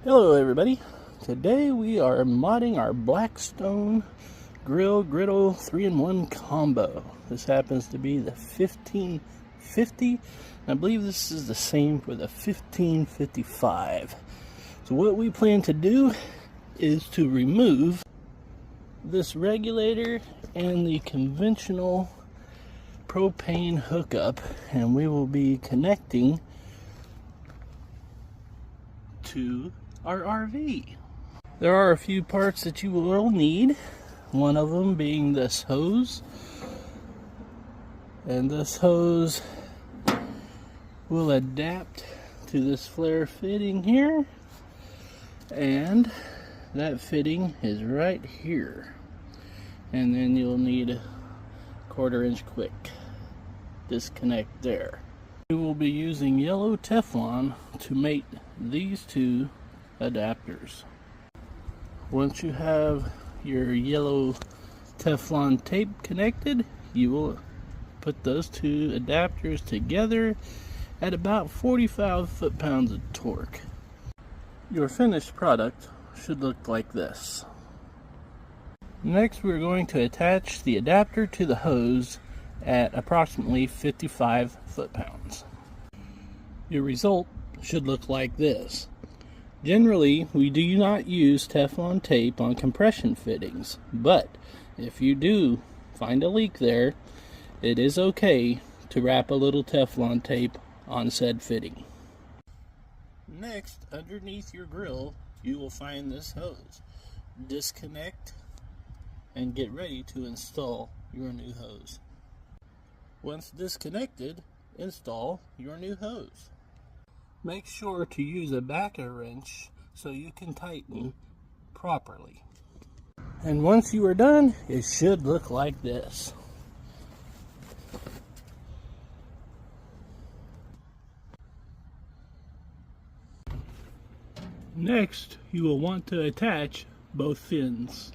Hello everybody, today we are modding our Blackstone griddle 3-in-1 combo. This happens to be the 1550, and I believe this is the same for the 1555. So what we plan to do is to remove this regulator and the conventional propane hookup, and we will be connecting to our RV. There are a few parts that you will need, one of them being this hose, and this hose will adapt to this flare fitting here, and that fitting is right here. And then you'll need a 1/4 inch quick disconnect there. We will be using yellow Teflon to mate these two adapters. Once you have your yellow Teflon tape connected, you will put those two adapters together at about 45 foot-pounds of torque. Your finished product should look like this. Next, we're going to attach the adapter to the hose at approximately 55 foot-pounds. Your result should look like this. Generally, we do not use Teflon tape on compression fittings, but if you do find a leak there, it is okay to wrap a little Teflon tape on said fitting. Next, underneath your grill, you will find this hose. Disconnect and get ready to install your new hose. Once disconnected, install your new hose. Make sure to use a backer wrench so you can tighten properly. And once you are done, it should look like this. Next, you will want to attach both fins.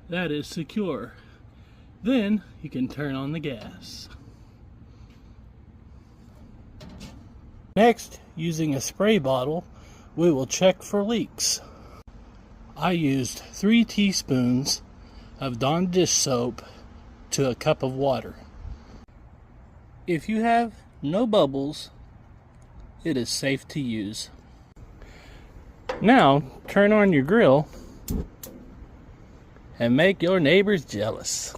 That is secure. Then you can turn on the gas. Next, using a spray bottle, we will check for leaks. I used 3 teaspoons of Dawn dish soap to a cup of water. If you have no bubbles, it is safe to use. Now, turn on your grill and make your neighbors jealous.